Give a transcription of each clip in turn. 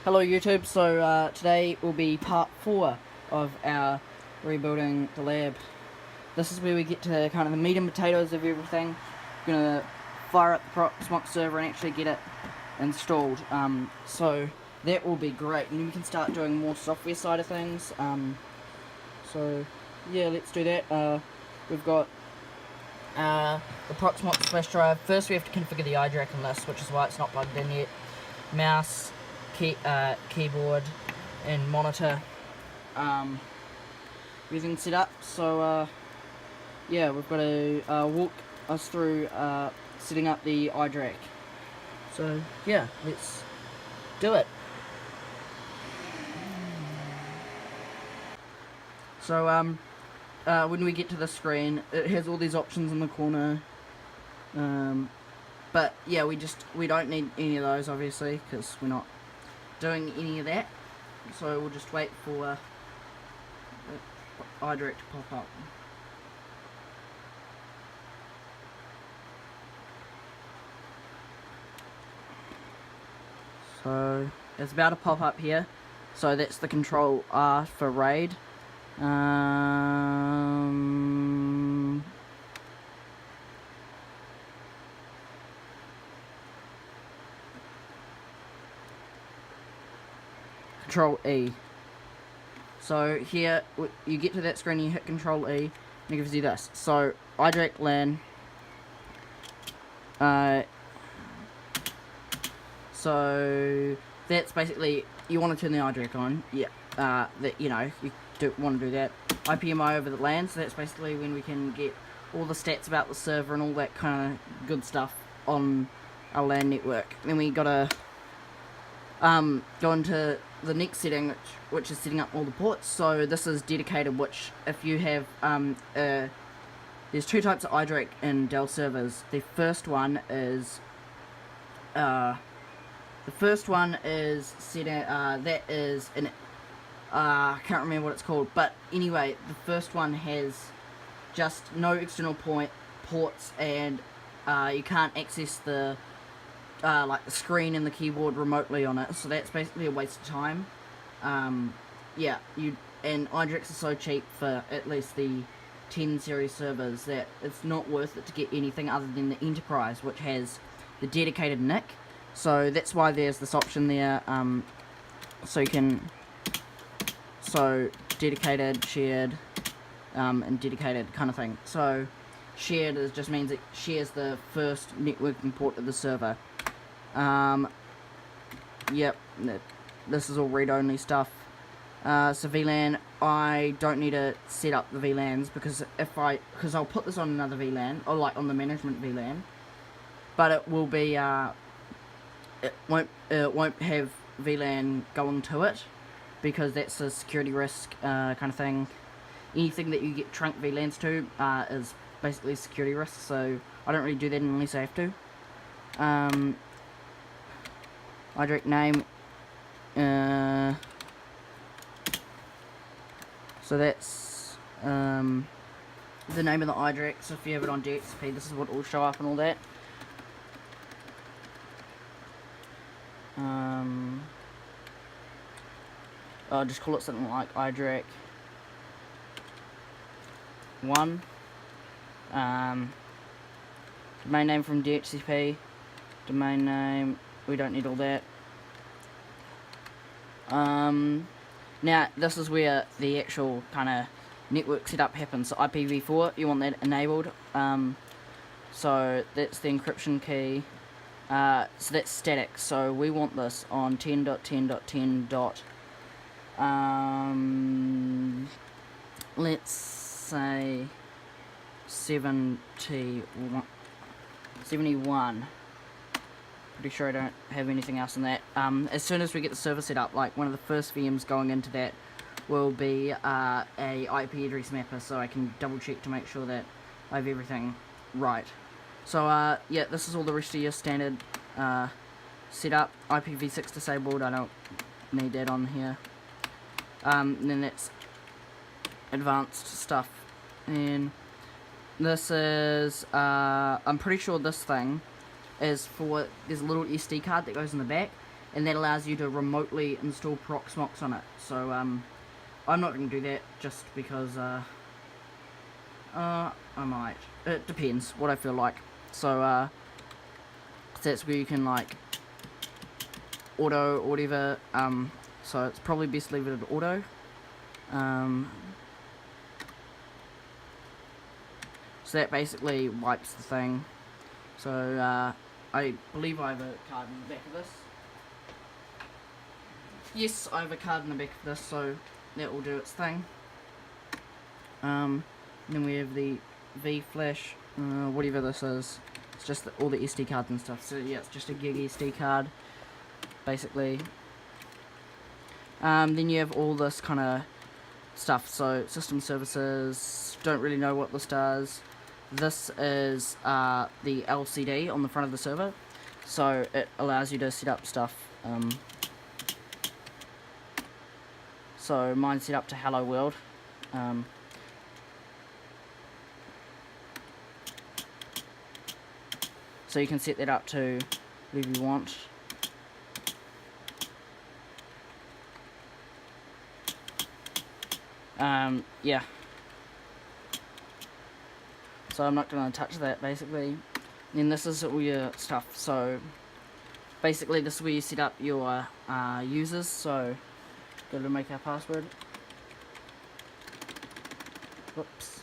Hello YouTube, so today will be part 4 of our rebuilding the lab. This is where we get to kind of the meat and potatoes of everything. We're going to fire up the Proxmox server and actually get it installed. So that will be great, and then we can start doing more software side of things. So yeah, let's do that. We've got the Proxmox flash drive. First we have to configure the iDRAC in this, which is why it's not plugged in yet. Mouse, keyboard and monitor, everything set up. So yeah, we've got to walk us through setting up the iDRAC. So yeah, let's do it. So when we get to the screen, it has all these options in the corner, but yeah, we don't need any of those obviously because we're not doing any of that. So we'll just wait for iDRAC to pop up. So it's about to pop up here. So that's the Control R for RAID. Control E. So here you get to that screen, you hit Control E, and it gives you this. So iDRAC LAN. So that's basically, you want to turn the iDRAC on. Yeah. That you want to do that. IPMI over the LAN. So that's basically when we can get all the stats about the server and all that kind of good stuff on our LAN network. Then we gotta go into the next setting, which is setting up all the ports. So this is dedicated, which if you have there's two types of iDRAC in Dell servers. The first one is set that is an I can't remember what it's called, but anyway, the first one has just no external ports, and you can't access the like the screen and the keyboard remotely on it, so that's basically a waste of time. Yeah, and iDRACs are so cheap for at least the 10 series servers that it's not worth it to get anything other than the Enterprise, which has the dedicated NIC. So that's why there's this option there. So you can dedicated, shared, and dedicated kind of thing. So shared just means it shares the first networking port of the server. Yep, this is all read-only stuff. So VLAN, I don't need to set up the VLANs because I'll put this on another VLAN, or like on the management VLAN, but it will be it won't have VLAN going to it because that's a security risk kind of thing. Anything that you get trunk VLANs to is basically a security risk, so I don't really do that unless I have to. iDRAC name, so that's the name of the iDRAC. So if you have it on DXP, this is what will show up and all that. I'll just call it something like iDRAC 1. Domain name from DHCP. Domain name, we don't need all that. Now this is where the actual kind of network setup happens. So IPv4, you want that enabled. So that's the encryption key. So that's static. So we want this on 10.10.10. Let's say 71. Pretty sure I don't have anything else in that. As soon as we get the server set up, like one of the first VMs going into that will be a IP address mapper, so I can double check to make sure that I have everything right. So yeah, this is all the rest of your standard setup. IPv6 disabled, I don't need that on here. And then that's advanced stuff. And this is, I'm pretty sure this thing is for, there's a little SD card that goes in the back, and that allows you to remotely install Proxmox on it. So I'm not going to do that just because I might. It depends what I feel like. So that's where you can like auto or whatever. So it's probably best leave it at auto. So that basically wipes the thing. So I believe I have a card in the back of this. Yes, I have a card in the back of this, so that will do its thing. Then we have the V flash, whatever this is. It's just all the SD cards and stuff. So yeah, it's just a gig SD card, basically. Then you have all this kind of stuff. So system services. Don't really know what this does. This is the LCD on the front of the server, so it allows you to set up stuff. So mine's set up to Hello World. So you can set that up to whatever you want. Yeah. So I'm not going to touch that, basically. Then this is all your stuff. So basically this is where you set up your users. So go to make our password. Whoops.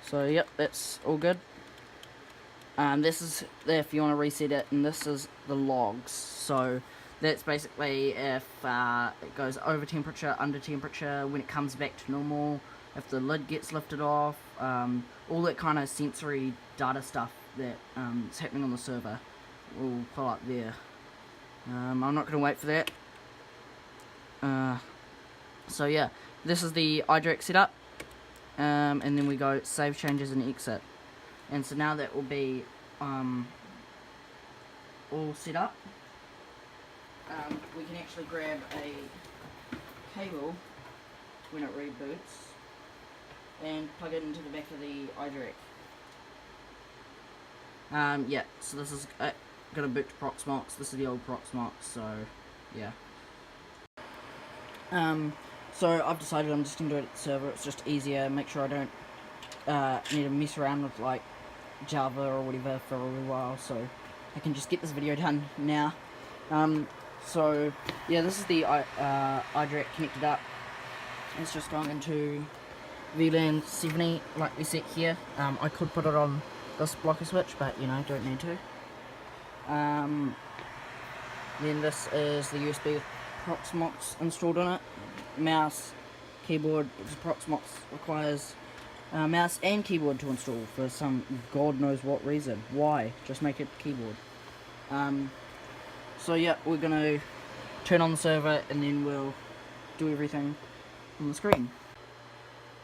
So yep, that's all good. This is if you want to reset it, and this is the logs. So that's basically if it goes over temperature, under temperature, when it comes back to normal, if the lid gets lifted off, all that kind of sensory data stuff that is happening on the server will pull up there. I'm not going to wait for that. So yeah, this is the iDRAC setup, and then we go save changes and exit. And so now that will be all set up. We can actually grab a cable when it reboots and plug it into the back of the iDRAC. Yeah, so this is gonna boot to Proxmox. This is the old Proxmox, so yeah. So I've decided I'm just gonna do it at the server. It's just easier. Make sure I don't need to mess around with like Java or whatever for a little while, so I can just get this video done now. So yeah, this is the iDRAC connected up. It's just going into VLAN 70 like we set here. I could put it on this blocker switch, but you know, don't need to. Then this is the USB with Proxmox installed on it. Mouse, keyboard, because Proxmox requires mouse and keyboard to install for some god knows what reason. Why? Just make it keyboard. So yeah, we're gonna turn on the server and then we'll do everything on the screen.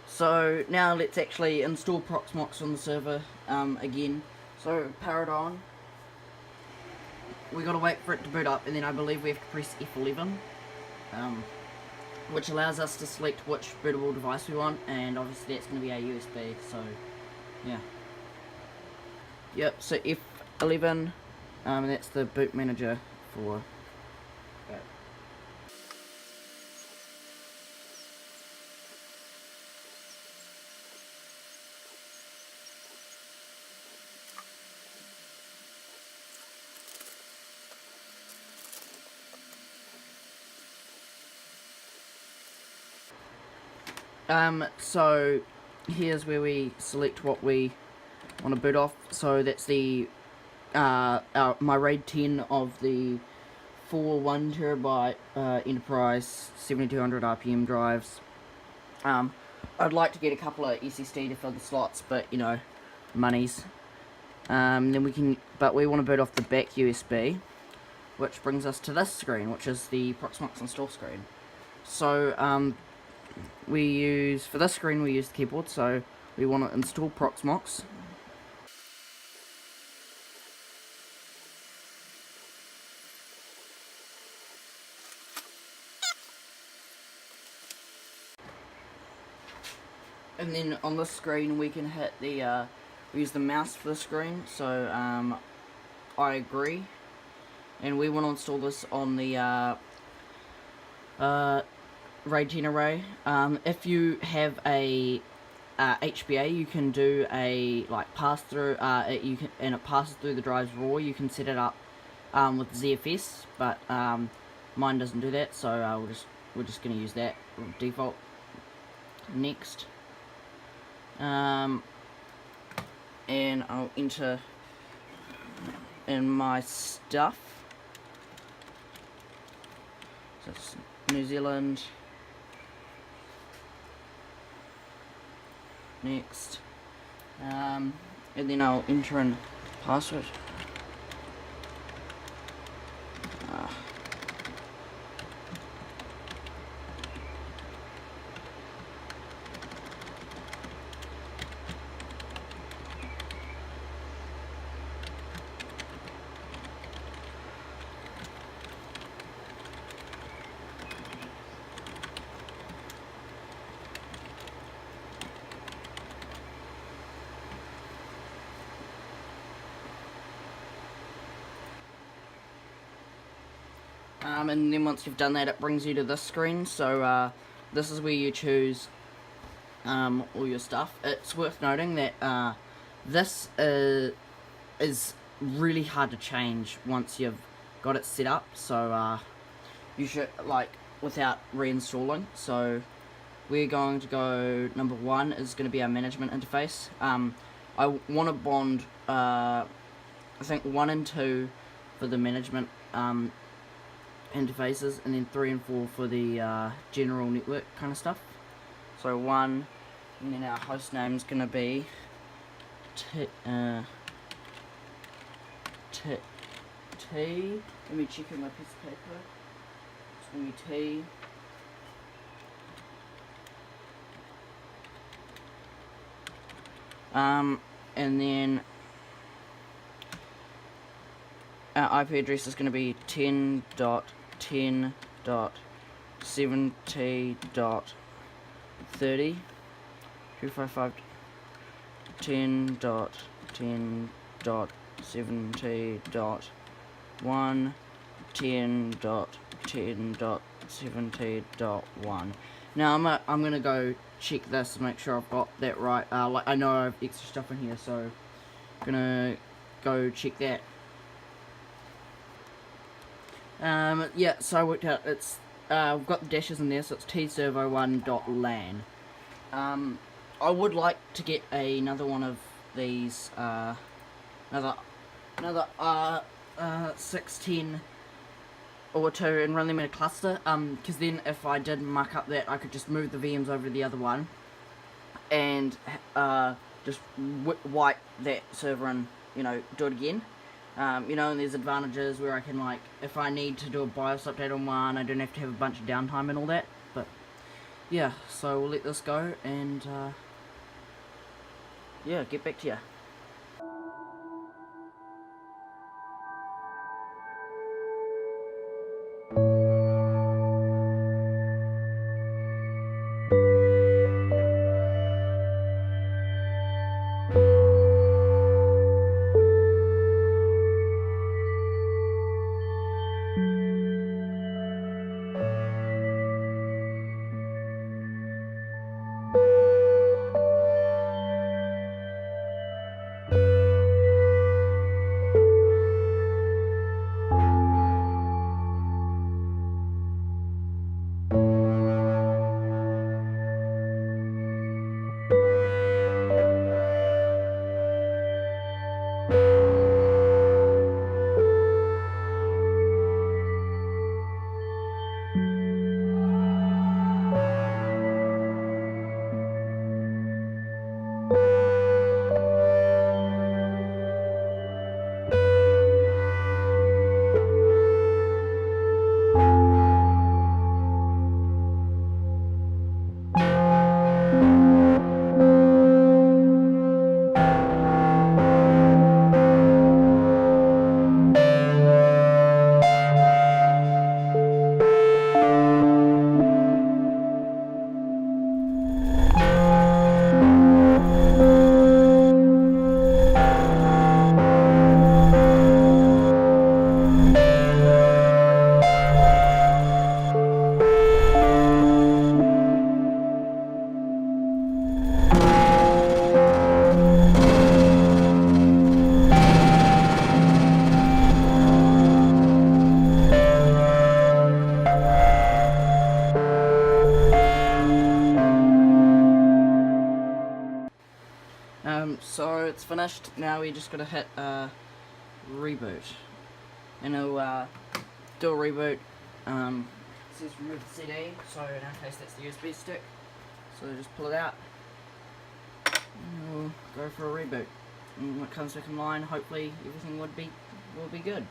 So now let's actually install Proxmox on the server again. So power it on. We gotta wait for it to boot up, and then I believe we have to press F11, which allows us to select which bootable device we want, and obviously that's going to be our USB, so yeah. Yep, so F11, and that's the boot manager for that. So here's where we select what we want to boot off. So that's the my RAID 10 of the 4 1TB Enterprise 7200 RPM drives. I'd like to get a couple of SSD to fill the slots, but you know, monies. Then we can, but we want to boot off the back USB, which brings us to this screen, which is the Proxmox Install screen. So we use, for this screen we use the keyboard, so we want to install Proxmox. And then on the screen we can hit the, we use the mouse for the screen, so I agree. And we want to install this on the RAID array. If you have a HBA, you can do a pass through. You can, and it passes through the drives raw. You can set it up with ZFS, but mine doesn't do that, so we're just going to use that default. Next, and I'll enter in my stuff. So it's New Zealand. Next, and then I'll enter in password. And then once you've done that, it brings you to this screen. So this is where you choose all your stuff. It's worth noting that this is really hard to change once you've got it set up. So you should, without reinstalling. So we're going to go, number 1 is going to be our management interface. I want to bond, I think 1 and 2 for the management interfaces, and then 3 and 4 for the general network kind of stuff. So 1, and then our host name is going to be T. Let me check in my piece of paper. It's going to be T. And then our IP address is going to be 10.10.70.30 255 10.10.70.1 10.10.70.1. Now I'm gonna go check this to make sure I've got that right. I know I have extra stuff in here, so I'm gonna go check that. Yeah, so I worked out it's I've got the dashes in there, so it's tservo1.lan. I would like to get another one of these, another 610 auto and run them in a cluster, because then if I did muck up that, I could just move the VMs over to the other one and just wipe that server and, do it again. And there's advantages where I can, if I need to do a BIOS update on one, I don't have to have a bunch of downtime and all that. But yeah, so we'll let this go and yeah, get back to you. So it's finished. Now we just gotta hit reboot, and it'll do a reboot. It says remove the CD, so in our case that's the USB stick. So just pull it out, and we'll go for a reboot. And when it comes back in line, hopefully everything will be good.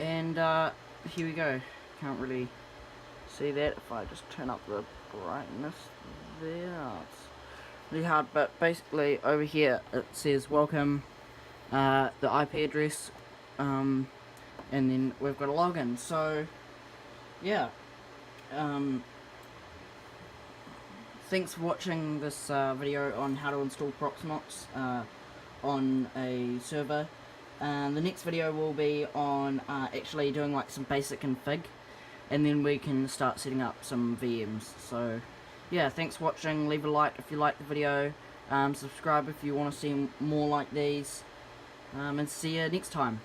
And here we go. Can't really see that if I just turn up the brightness there. Oh, it's really hard, but basically over here it says welcome, the IP address, and then we've got a login. So yeah, thanks for watching this video on how to install Proxmox on a server. The next video will be on actually doing like some basic config, and then we can start setting up some VMs. So yeah, thanks for watching. Leave a like if you like the video, subscribe if you want to see more like these, and see you next time.